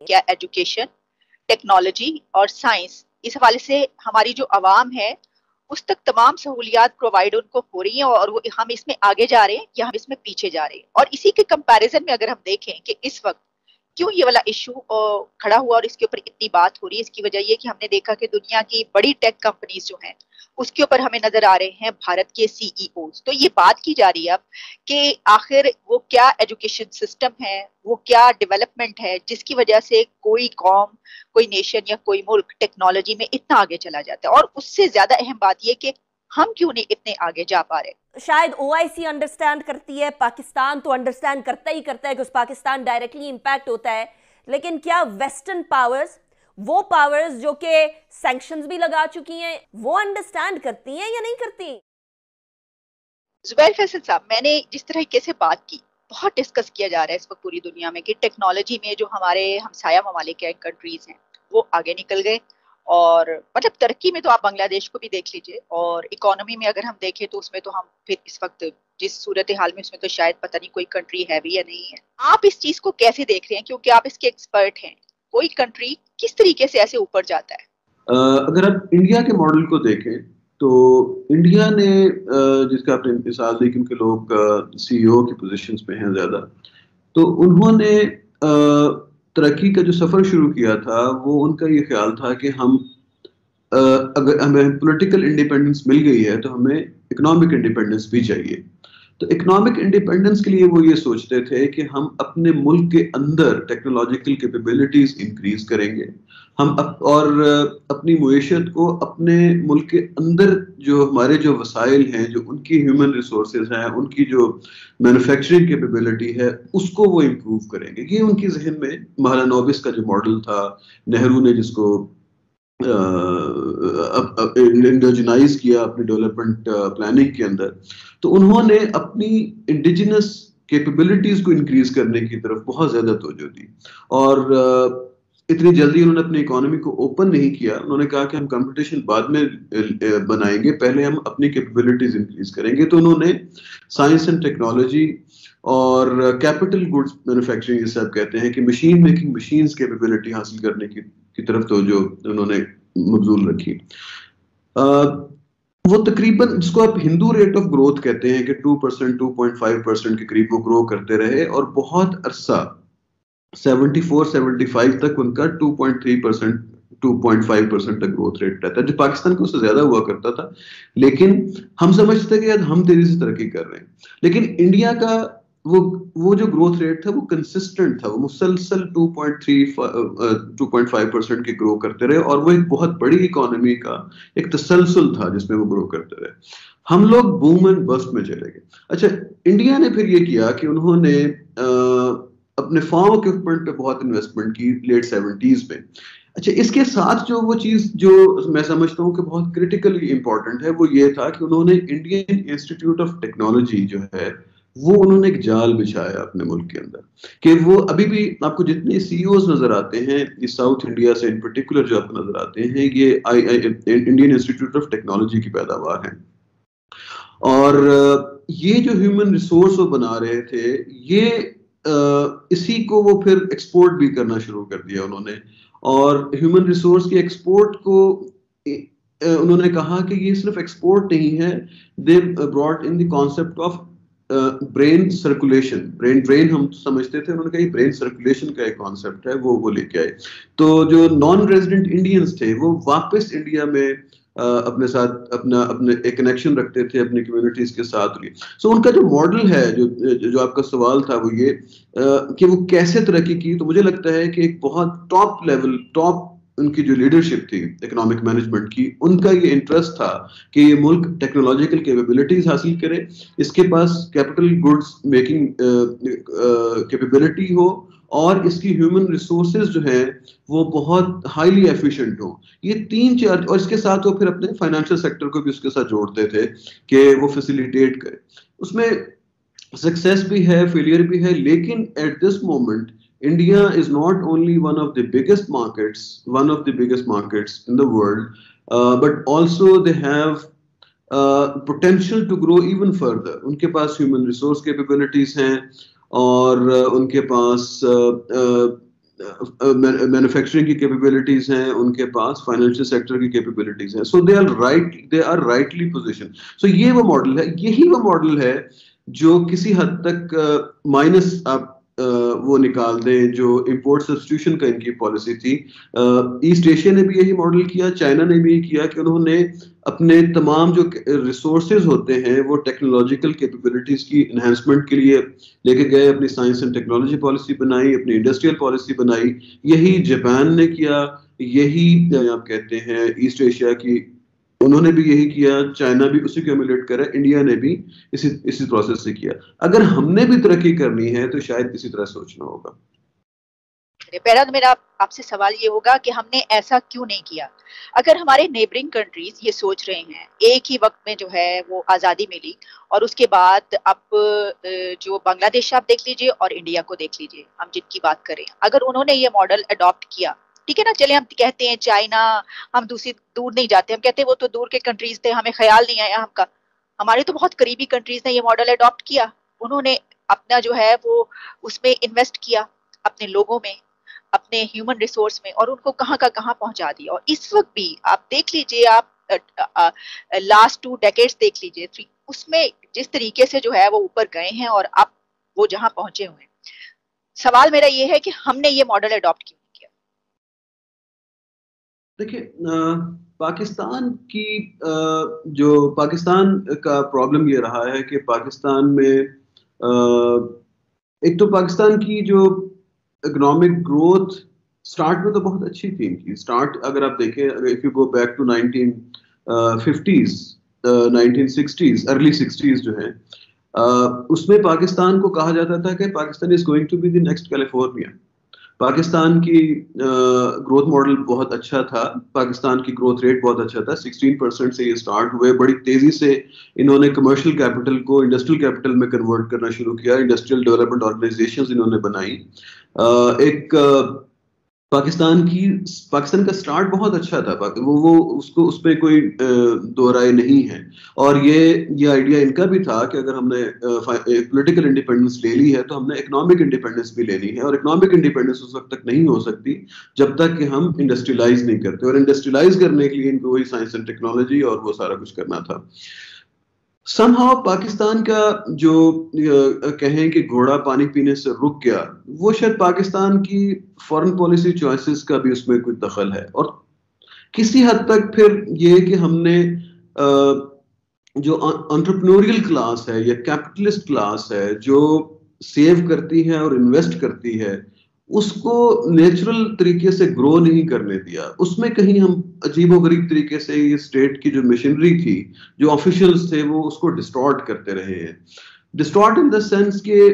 کیا education, technology اور science, اس حوالے سے ہماری جو عوام ہے اس تک تمام سہولیات پرووائڈ ان کو ہو رہی ہیں، اور ہم اس میں آگے جا رہے ہیں یا ہم اس میں پیچھے جا رہے ہیں؟ اور اسی کے کمپیریزن میں اگر ہم دیکھیں کہ اس وقت کیوں یہ والا ایشو کھڑا ہوا اور اس کے اوپر اتنی بات ہو رہی ہے، اس کی وجہ یہ کہ ہم نے دیکھا کہ دنیا کی بڑی ٹیک کمپنیز جو ہیں اس کے اوپر ہمیں نظر آ رہے ہیں بھارت کے سی ای اوز. تو یہ بات کی جا رہی ہے اب کہ آخر وہ کیا ایجوکیشن سسٹم ہے، وہ کیا ڈیولپمنٹ ہے جس کی وجہ سے کوئی قوم، کوئی نیشن یا کوئی ملک ٹیکنالوجی میں اتنا آگے چلا جاتا ہے، اور اس سے زیادہ اہم بات یہ کہ ہم کیوں نہیں اتنے آگے جا پا رہے؟ شاید او آئی سی انڈرسٹینڈ کرتی ہے، پاکستان تو انڈرسٹینڈ کرتا ہی کرتا ہے کہ اس پاکستان ڈائریکٹلی امپیکٹ ہوتا ہے، لیکن کیا ویسٹرن پاورز، وہ پاورز جو کہ سینکشنز بھی لگا چکی ہیں، وہ انڈرسٹینڈ کرتی ہیں یا نہیں کرتی؟ زبیر فیصل صاحب، میں نے جس طریقے سے بات کی، بہت ڈسکس کیا جا رہا ہے اس وقت پوری دنیا میں کہ ٹیکنالوجی میں جو ہمارے ہمسایہ ممالک ہیں، کنٹریز ہیں، وہ آگے نکل گئے. اور مطلب ترقی میں تو آپ بنگلہ دیش کو بھی دیکھ لیجئے، اور اکانومی میں اگر ہم دیکھیں تو اس میں تو ہم پھر اس وقت جس صورتحال میں اس میں تو شاید پتہ نہیں کوئی کنٹری ہے بھی یا نہیں ہے. آپ اس چیز کو کیسے دیکھ رہے ہیں، کیونکہ آپ اس کے ایکسپرٹ ہیں؟ کوئی کنٹری کس طریقے سے ایسے اوپر جاتا ہے؟ اگر آپ انڈیا کے ماڈل کو دیکھیں تو انڈیا نے جس کا آپ نے مثال دی کہ ان کے لوگ سی ای او کی پوزیشنز پہ ہیں زیادہ، تو انہوں نے ترقی کا جو سفر شروع کیا تھا وہ ان کا یہ خیال تھا کہ ہم اگر ہمیں پولیٹیکل انڈیپینڈنس مل گئی ہے تو ہمیں اکنامک انڈیپینڈنس بھی چاہیے. تو اکنامک انڈیپینڈنس کے لیے وہ یہ سوچتے تھے کہ ہم اپنے ملک کے اندر ٹیکنالوجیکل کیپیبلٹیز انکریز کریں گے، ہم اور اپنی معیشت کو اپنے ملک کے اندر جو ہمارے جو وسائل ہیں، جو ان کی ہیومن ریسورسز ہیں، ان کی جو مینوفیکچرنگ کیپیبلٹی ہے، اس کو وہ امپروو کریں گے. یہ ان کی ذہن میں مہالانوبس کا جو ماڈل تھا، نہرو نے جس کو انڈوجنائز کیا اپنی ڈیولپمنٹ پلاننگ کے اندر، تو انہوں نے اپنی انڈیجنس کیپیبلٹیز کو انکریز کرنے کی طرف بہت زیادہ توجہ دی. اور اتنی جلدی انہوں نے اپنی اکانومی کو اوپن نہیں کیا. انہوں نے کہا کہ ہم کمپٹیشن بعد میں بنائیں گے، پہلے ہم اپنی کیپیبلٹیز انکریز کریں گے. تو انہوں نے سائنس اینڈ ٹیکنالوجی اور کیپٹل گڈس مینوفیکچرنگ، جسے آپ کہتے ہیں کہ مشین میکنگ، مشینز کیپیبلٹی حاصل کرنے کی طرف توجہ انہوں نے مبذول رکھی. وہ تقریباً جس کو آپ ہندو ریٹ آف گروتھ کہتے ہیں کہ 2%، 2.5% کے قریب وہ گرو کرتے رہے، اور بہت عرصہ 74-75 تک ان کا 2.3%، 2.5% تک گروتھ ریٹ رہتا ہے، جو پاکستان کو اس سے زیادہ ہوا کرتا تھا. لیکن ہم سمجھتے تھے کہ ہم تیزی سے ترقی کر رہے ہیں. لیکن انڈیا کا وہ جو گروتھ ریٹ تھا وہ کنسسٹنٹ تھا، وہ مسلسل 2.5% کے گرو کرتے رہے، اور وہ ایک بہت بڑی اکانومی کا ایک تسلسل تھا جس میں وہ گرو کرتے رہے. ہم لوگ بوم اینڈ بسٹ میں چلے گئے. اچھا، انڈیا نے پھر یہ کیا کہ انہوں نے اپنے فارم اکوپمنٹ پہ بہت انویسٹمنٹ کی لیٹ 70s میں. اچھا، اس کے ساتھ جو وہ چیز جو میں سمجھتا ہوں کہ بہت کریٹیکلی امپورٹنٹ ہے وہ یہ تھا کہ انہوں نے انڈین انسٹیٹیوٹ آف ٹیکنالوجی جو ہے وہ انہوں نے ایک جال بچھایا اپنے ملک کے اندر، کہ وہ ابھی بھی آپ کو جتنے سی ای اوز نظر آتے ہیں اس ساؤتھ انڈیا سے ان پرٹیکولر جو آپ کو نظر آتے ہیں، یہ انڈین انسٹیٹیوٹ آف ٹیکنالوجی کی پیداوار ہیں. اور یہ جو ہیومن ریسورس وہ بنا رہے تھے، یہ اسی کو وہ پھر ایکسپورٹ بھی کرنا شروع کر دیا انہوں نے. اور ہیومن ریسورس کے ایکسپورٹ کو انہوں نے کہا کہ یہ صرف ایکسپورٹ نہیں ہے، they brought in the concept of brain circulation. Brain ہم سمجھتے تھے، انہوں نے کہا یہ برین سرکولیشن کا ایک کانسیپٹ ہے، وہ لے کے آئے. تو جو نان ریزیڈنٹ انڈینز تھے وہ واپس انڈیا میں اپنے ساتھ اپنے ایک کنیکشن رکھتے تھے اپنی کمیونٹیز کے ساتھ. سو ان کا جو ماڈل ہے، جو آپ کا سوال تھا، وہ یہ کہ وہ کیسے ترقی کی. تو مجھے لگتا ہے کہ ایک بہت ٹاپ لیول، ٹاپ ان کی جو لیڈرشپ تھی اکنامک مینجمنٹ کی، ان کا یہ انٹرسٹ تھا کہ یہ ملک ٹیکنالوجیکل کیپیبلٹیز حاصل کرے، اس کے پاس کیپٹل گڈس میکنگ کیپیبلٹی ہو، اور اس کی ہیومن ریسورسز جو ہیں وہ بہت ہائیلی ایفیشینٹ ہوں. یہ 3-4، اور اس کے ساتھ وہ پھر اپنے فائنینشیل سیکٹر کو بھی اس کے ساتھ جوڑتے تھے کہ وہ فیسیلیٹیٹ کرے. اس میں سکسیس بھی ہے، فیلئر بھی ہے، لیکن at this moment India is not only one of the biggest markets in the world, but also they have potential to grow even further. ان کے پاس human resource capabilities ہیں، اور ان کے پاس مینوفیکچرنگ کی کیپیبلٹیز ہیں ان کے پاس, فائنینشیل سیکٹر کی capabilities ہیں, سو they are rightly position. سو یہ وہ ماڈل ہے, یہی وہ ماڈل ہے جو کسی حد تک مائنس آپ وہ نکال دیں جو امپورٹ سبسٹیوشن کا ان کی پالیسی تھی. ایسٹ ایشیا نے بھی یہی ماڈل کیا, چائنا نے بھی یہی کیا کہ انہوں نے اپنے تمام جو ریسورسز ہوتے ہیں وہ ٹیکنالوجیکل کیپیبلٹیز کی انہینسمنٹ کے لیے لے کے گئے, اپنی سائنس اینڈ ٹیکنالوجی پالیسی بنائی, اپنی انڈسٹریل پالیسی بنائی. یہی جاپان نے کیا, یہی آپ کہتے ہیں ایسٹ ایشیا کی انہوں نے بھی یہی کیا, چائنا بھی اسی کو ایمولیٹ کرا, انڈیا نے بھی اسی پروسیس سے کیا. اگر ہم نے بھی ترقی کرنی ہے تو شاید اسی طرح سوچنا ہوگا. پہلا تو میرا آپ سے سوال یہ ہوگا کہ ہم نے ایسا کیوں نہیں کیا. اگر ہمارے نیبرنگ کنٹریز یہ سوچ رہے ہیں, ایک ہی وقت میں جو ہے وہ آزادی ملی اور اس کے بعد اب جو بنگلہ دیش آپ دیکھ لیجئے اور انڈیا کو دیکھ لیجئے, ہم جن کی بات کریں, اگر انہوں نے یہ ماڈل اڈاپٹ کیا, ٹھیک ہے نا, چلے ہم کہتے ہیں چائنا, ہم دور نہیں جاتے, ہم کہتے ہیں وہ تو دور کے کنٹریز تھے, ہمیں خیال نہیں آیا ہم کا. ہمارے تو بہت قریبی کنٹریز نے یہ ماڈل اڈاپٹ کیا, انہوں نے اپنا جو ہے وہ اس میں انویسٹ کیا, اپنے لوگوں میں, اپنے ہیومن ریسورس میں, اور ان کو کہاں کا کہاں پہنچا دیا. اور اس وقت بھی آپ دیکھ لیجئے, آپ لاسٹ 2 ڈیکیڈز دیکھ لیجئے, اس میں جس طریقے سے جو ہے وہ اوپر گئے ہیں اور اب وہ جہاں پہنچے ہوئے ہیں. سوال میرا یہ ہے کہ ہم نے یہ ماڈل اڈاپٹ کیوں نہیں کیا. دیکھیں, پاکستان کی جو پاکستان کا پرابلم یہ رہا ہے کہ پاکستان میں ایک تو پاکستان کی جو اکنامک گروتھ سٹارٹ میں تو بہت اچھی تھی ان کی. سٹارٹ اگر آپ دیکھیں, if you go back to 1950s 1960s early 60s جو ہیں, اس میں پاکستان کو کہا جاتا تھا کہ Pakistan is going to be the next California. Pakistan کی گروتھ ماڈل بہت اچھا تھا, پاکستان کی گروتھ ریٹ بہت اچھا تھا, 16% سے یہ سٹارٹ ہوئے, بڑی تیزی سے انہوں نے کمرشل کیپٹل کو انڈسٹریل کیپٹل میں کنورٹ کرنا شروع کیا, انڈسٹریل ڈیولپمنٹ آرگنائزیشنز انہوں نے بنائی. ایک پاکستان کا سٹارٹ بہت اچھا تھا, وہ اس پہ کوئی دو رائے نہیں ہے. اور یہ آئیڈیا ان کا بھی تھا کہ اگر ہم نے پولیٹیکل انڈیپینڈنس لے لی ہے تو ہم نے اکنامک انڈیپینڈنس بھی لینی ہے, اور اکنامک انڈیپینڈنس اس وقت تک نہیں ہو سکتی جب تک کہ ہم انڈسٹریلائز نہیں کرتے, اور انڈسٹریلائز کرنے کے لیے ان کو وہی سائنس اینڈ ٹیکنالوجی اور وہ سارا کچھ کرنا تھا. somehow پاکستان کا جو کہیں کہ گھوڑا پانی پینے سے رک گیا, وہ شاید پاکستان کی فارن پالیسی چوائسز کا بھی اس میں کوئی دخل ہے. اور کسی حد تک پھر یہ کہ ہم نے جو انٹرپرینوریل کلاس ہے یا کیپٹلسٹ کلاس ہے جو سیو کرتی ہے اور انویسٹ کرتی ہے, اس کو نیچرل طریقے سے گرو نہیں کرنے دیا. اس میں کہیں ہم عجیب و غریب طریقے سے یہ اسٹیٹ کی جو مشنری تھی, جو آفیشلز تھے, وہ اس کو ڈسٹارٹ کرتے رہے ہیں. ڈسٹارٹ ان دا سینس کہ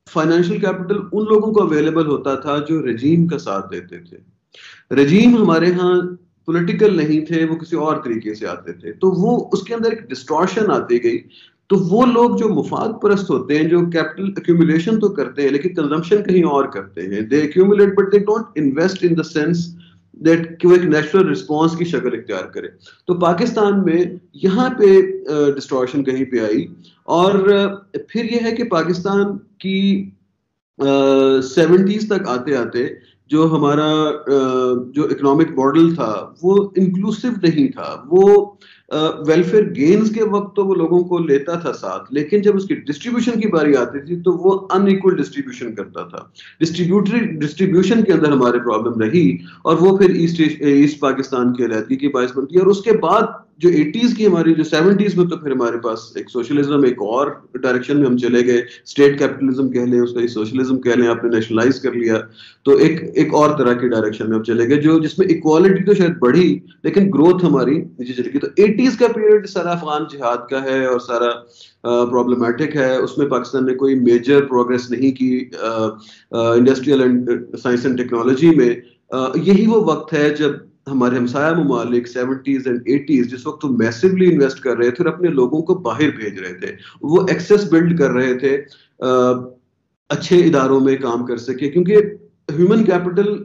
فائنینشیل کیپٹل ان لوگوں کو اویلیبل ہوتا تھا جو رجیم کا ساتھ دیتے تھے. رجیم ہمارے ہاں پولیٹیکل نہیں تھے, وہ کسی اور طریقے سے آتے تھے, تو وہ اس کے اندر ایک ڈسٹارشن آتی گئی. تو وہ لوگ جو مفاد پرست ہوتے ہیں, جو کیپٹل ایکومولیشن تو کرتے ہیں لیکن کنزمپشن کہیں اور کرتے ہیں, they accumulate but they don't invest in the sense that کہ وہ ایک نیچرل رسپانس کی شکل اختیار کرے. تو پاکستان میں یہاں پہ ڈسٹارشن کہیں پہ آئی. اور پھر یہ ہے کہ پاکستان کی 70s تک آتے آتے جو ہمارا جو اکنامک ماڈل تھا وہ انکلوسیو نہیں تھا. وہ ویلفیئر گینز کے وقت تو وہ لوگوں کو لیتا تھا ساتھ, لیکن جب اس کی ڈسٹریبیوشن کی باری آتی تھی تو وہ ان ایکول ڈسٹریبیوشن کرتا تھا. ڈسٹریبیوشن کے اندر ہمارے پرابلم رہی, اور وہ پھر ایسٹ پاکستان کی علیحدگی کی باعث بنتی ہے. اور اس کے بعد جو 80s کی ہماری جو 70s میں تو پھر ہمارے پاس ایک سوشلزم, ایک اور ڈائریکشن میں ہم چلے گئے, اسٹیٹ کیپٹلزم کہہ لیں, اس کا سوشلزم کہہ لیں, آپ نے نیشنلائز کر لیا, تو ایک اور طرح کی ڈائریکشن میں ہم چلے گئے جس میں ایکوالٹی تو شاید بڑھی لیکن گروتھ ہماری نیچے چلی گئی. تو 80s کا پیریڈ سارا افغان جہاد کا ہے اور سارا پرابلمٹک ہے. اس میں پاکستان نے کوئی میجر پروگریس نہیں کی industrial and science and technology میں. یہی وہ وقت ہے جب ہمارے ہمسایہ ممالک 70s اینڈ 80s جس وقت وہ میسیولی انویسٹ کر رہے تھے اور اپنے لوگوں کو باہر بھیج رہے تھے, وہ ایکسیس بلڈ کر رہے تھے اچھے اداروں میں کام کر سکے, کیونکہ ہیومن کیپٹل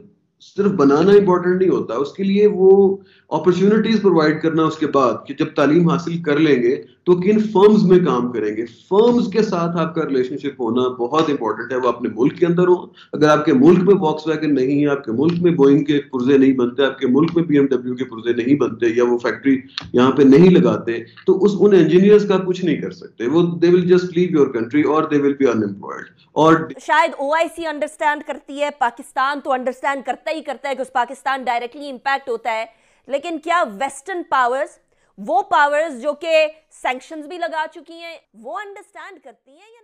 صرف بنانا امپورٹنٹ نہیں ہوتا, اس کے لیے وہ اپرچونٹیز پرووائڈ کرنا اس کے بعد کہ جب تعلیم حاصل کر لیں گے تو کن فرمز میں کام کریں گے. فرمز کے ساتھ آپ کا ریلیشن شپ ہونا بہت امپورٹنٹ ہے, وہ اپنے ملک کے اندر ہو. اگر آپ کے ملک میں واکس ویگن نہیں ہے, آپ کے ملک میں بوئنگ کے پرزے نہیں بنتے, آپ کے ملک میں BMW کے پرزے نہیں بنتے, یا وہ فیکٹری یہاں پہ نہیں لگاتے, تو ان انجینئرز کا کچھ نہیں کر سکتے. وہ they will just leave your country اور دے ول بی انمپلائڈ. اور شاید OIC انڈرسٹینڈ کرتی ہے, پاکستان تو انڈرسٹینڈ کرتا ہی کرتا ہے کہ اس پاکستان ڈائریکٹلی امپیکٹ ہوتا ہے, لیکن کیا ویسٹرن پاورز, وہ پاورز جو کہ سینکشنز بھی لگا چکی ہیں, وہ انڈرسٹینڈ کرتی ہیں یا